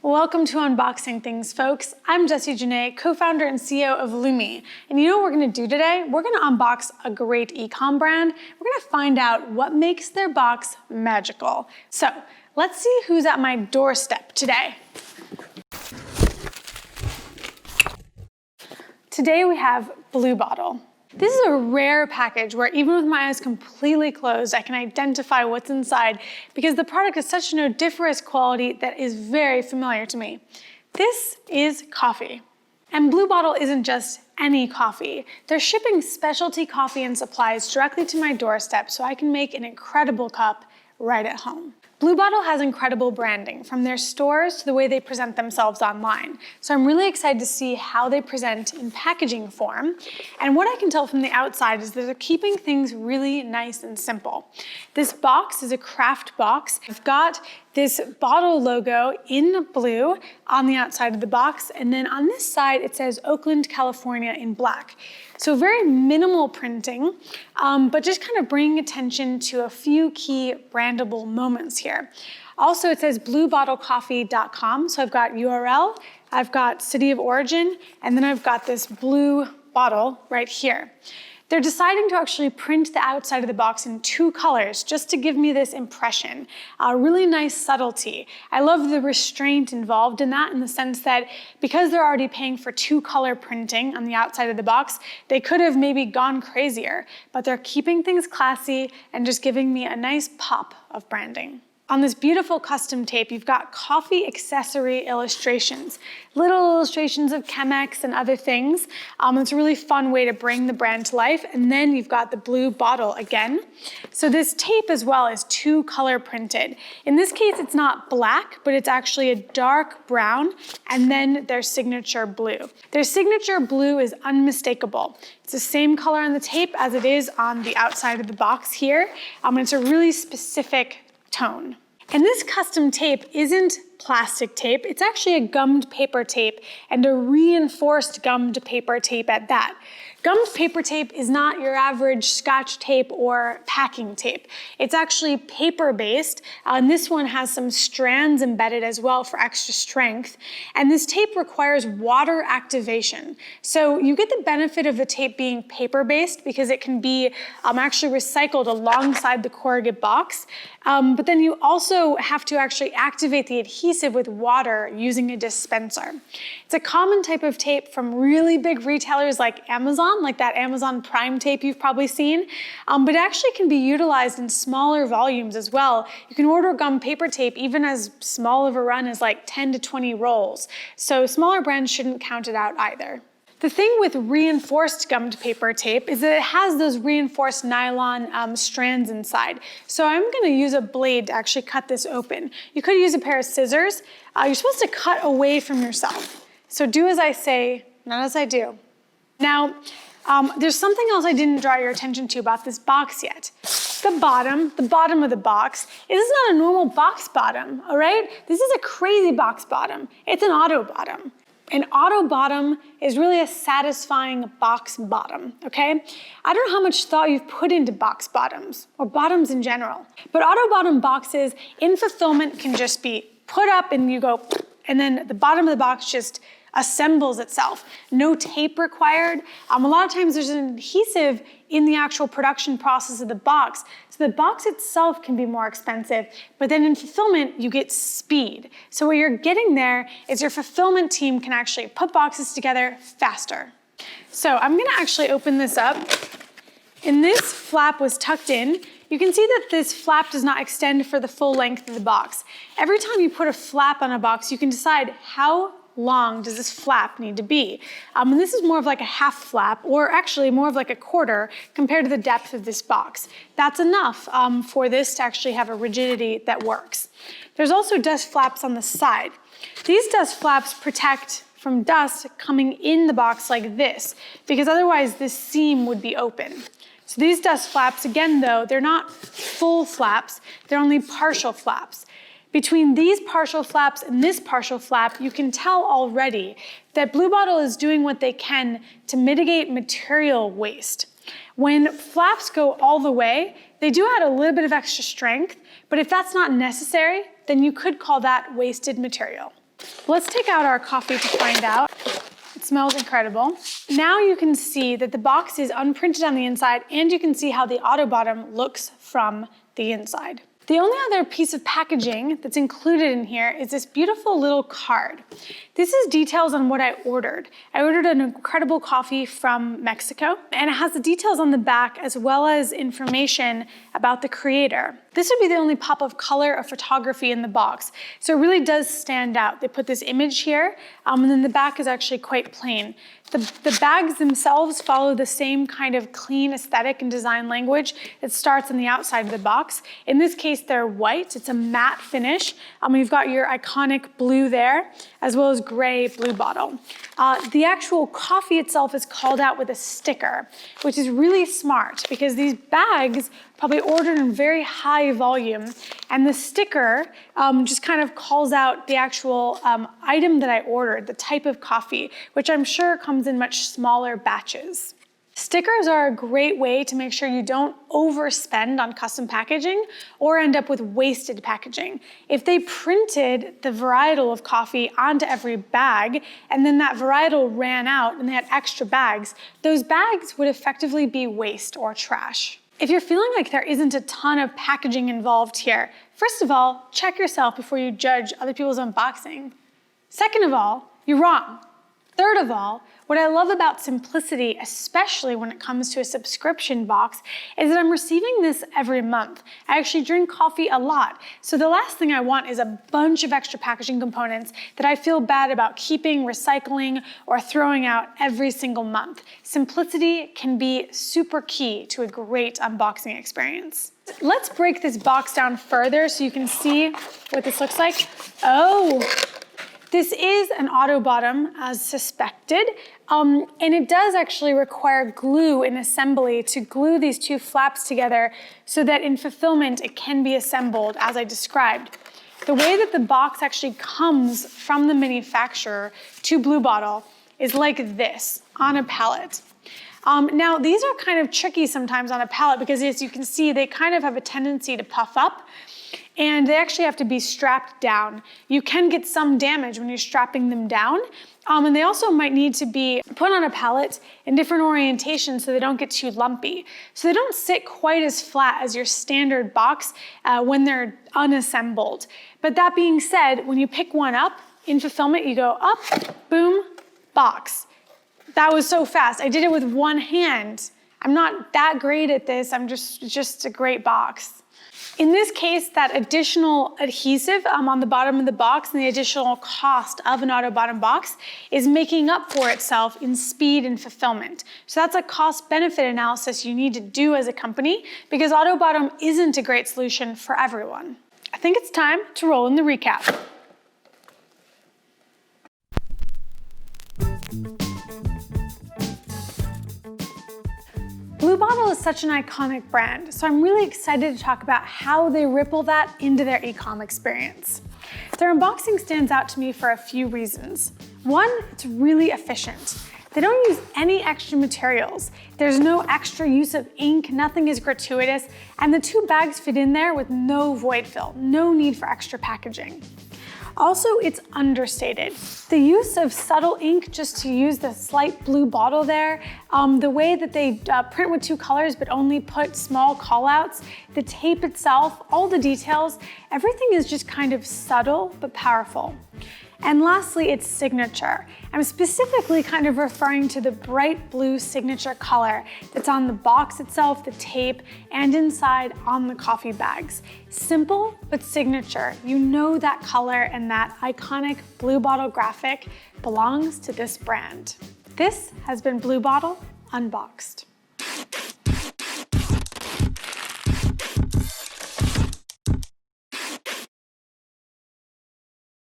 Welcome to Unboxing Things, folks. I'm Jessie Janae, co-founder and CEO of Lumi. And you know what we're gonna do today? We're gonna unbox a great e-com brand. We're gonna find out what makes their box magical. So let's see who's at my doorstep today. Today we have Blue Bottle. This is a rare package where even with my eyes completely closed, I can identify what's inside because the product is such an odoriferous quality that is very familiar to me. This is coffee. And Blue Bottle isn't just any coffee. They're shipping specialty coffee and supplies directly to my doorstep so I can make an incredible cup right at home. Blue Bottle has incredible branding, from their stores to the way they present themselves online. So I'm really excited to see how they present in packaging form. And what I can tell from the outside is that they're keeping things really nice and simple. This box is a craft box. I've got this bottle logo in blue on the outside of the box, and then on this side it says Oakland, California in black. So very minimal printing, but just kind of bringing attention to a few key brandable moments here. Also, it says bluebottlecoffee.com, so I've got URL, I've got city of origin, and then I've got this blue bottle right here. They're deciding to actually print the outside of the box in two colors just to give me this impression. A really nice subtlety. I love the restraint involved in that, in the sense that because they're already paying for two-color printing on the outside of the box, they could have maybe gone crazier, but they're keeping things classy and just giving me a nice pop of branding. On this beautiful custom tape, you've got coffee accessory illustrations, little illustrations of Chemex and other things. It's a really fun way to bring the brand to life. And then you've got the blue bottle again. So this tape as well is two color printed. In this case, it's not black, but it's actually a dark brown, and then their signature blue. Their signature blue is unmistakable. It's the same color on the tape as it is on the outside of the box here. And it's a really specific tone. And this custom tape isn't plastic tape, it's actually a gummed paper tape, and a reinforced gummed paper tape at that. Gummed paper tape is not your average Scotch tape or packing tape. It's actually paper-based, and this one has some strands embedded as well for extra strength. And this tape requires water activation. So you get the benefit of the tape being paper-based because it can be actually recycled alongside the corrugate box. But then you also have to actually activate the adhesive with water using a dispenser. It's a common type of tape from really big retailers like Amazon, like that Amazon Prime tape you've probably seen, but it actually can be utilized in smaller volumes as well. You can order gum paper tape even as small of a run as like 10 to 20 rolls. So smaller brands shouldn't count it out either. The thing with reinforced gummed paper tape is that it has those reinforced nylon strands inside. So I'm gonna use a blade to actually cut this open. You could use a pair of scissors. You're supposed to cut away from yourself. So do as I say, not as I do. Now, there's something else I didn't draw your attention to about this box yet. The bottom of the box, this is not a normal box bottom, all right? This is a crazy box bottom. It's an auto bottom. An auto bottom is really a satisfying box bottom, okay? I don't know how much thought you've put into box bottoms, or bottoms in general, but auto bottom boxes in fulfillment can just be put up and you go, and then the bottom of the box just assembles itself. No tape required. A lot of times there's an adhesive in the actual production process of the box. So the box itself can be more expensive, but then in fulfillment, you get speed. So what you're getting there is your fulfillment team can actually put boxes together faster. So I'm gonna actually open this up. And this flap was tucked in. You can see that this flap does not extend for the full length of the box. Every time you put a flap on a box, you can decide how long does this flap need to be. And this is more of like a half flap, or actually more of like a quarter compared to the depth of this box. That's enough for this to actually have a rigidity that works. There's also dust flaps on the side. These dust flaps protect from dust coming in the box like this, because otherwise this seam would be open. So these dust flaps, again though, they're not full flaps, they're only partial flaps. Between these partial flaps and this partial flap, you can tell already that Blue Bottle is doing what they can to mitigate material waste. When flaps go all the way, they do add a little bit of extra strength, but if that's not necessary, then you could call that wasted material. Let's take out our coffee to find out. It smells incredible. Now you can see that the box is unprinted on the inside, and you can see how the auto bottom looks from the inside. The only other piece of packaging that's included in here is this beautiful little card. This is details on what I ordered. I ordered an incredible coffee from Mexico, and it has the details on the back as well as information about the creator. This would be the only pop of color or photography in the box, so it really does stand out. They put this image here, and then the back is actually quite plain. The bags themselves follow the same kind of clean aesthetic and design language that starts on the outside of the box. In this case, they're white. It's a matte finish. You've got your iconic blue there, as well as gray blue bottle. The actual coffee itself is called out with a sticker, which is really smart because these bags probably ordered in very high volume, and the sticker just kind of calls out the actual item that I ordered, the type of coffee, which I'm sure comes in much smaller batches. Stickers are a great way to make sure you don't overspend on custom packaging or end up with wasted packaging. If they printed the varietal of coffee onto every bag and then that varietal ran out and they had extra bags, those bags would effectively be waste or trash. If you're feeling like there isn't a ton of packaging involved here, first of all, check yourself before you judge other people's unboxing. Second of all, you're wrong. Third of all, what I love about simplicity, especially when it comes to a subscription box, is that I'm receiving this every month. I actually drink coffee a lot, so the last thing I want is a bunch of extra packaging components that I feel bad about keeping, recycling, or throwing out every single month. Simplicity can be super key to a great unboxing experience. Let's break this box down further so you can see what this looks like. Oh! This is an auto bottom as suspected, and it does actually require glue in assembly to glue these two flaps together so that in fulfillment it can be assembled as I described. The way that the box actually comes from the manufacturer to Blue Bottle is like this, on a pallet. Now these are kind of tricky sometimes on a pallet because as you can see, they kind of have a tendency to puff up, and they actually have to be strapped down. You can get some damage when you're strapping them down, and they also might need to be put on a pallet in different orientations so they don't get too lumpy. So they don't sit quite as flat as your standard box when they're unassembled. But that being said, when you pick one up in fulfillment, you go up, boom, box. That was so fast. I did it with one hand. I'm not that great at this. I'm just a great box. In this case, that additional adhesive on the bottom of the box and the additional cost of an auto bottom box is making up for itself in speed and fulfillment. So that's a cost-benefit analysis you need to do as a company because auto bottom isn't a great solution for everyone. I think it's time to roll in the recap. Blue Bottle is such an iconic brand, so I'm really excited to talk about how they ripple that into their e-com experience. Their unboxing stands out to me for a few reasons. One, it's really efficient. They don't use any extra materials. There's no extra use of ink, nothing is gratuitous, and the two bags fit in there with no void fill, no need for extra packaging. Also, it's understated. The use of subtle ink just to use the slight blue bottle there, the way that they print with two colors but only put small callouts, the tape itself, all the details, everything is just kind of subtle but powerful. And lastly, its signature. I'm specifically kind of referring to the bright blue signature color that's on the box itself, the tape, and inside on the coffee bags. Simple, but signature. You know that color and that iconic Blue Bottle graphic belongs to this brand. This has been Blue Bottle Unboxed.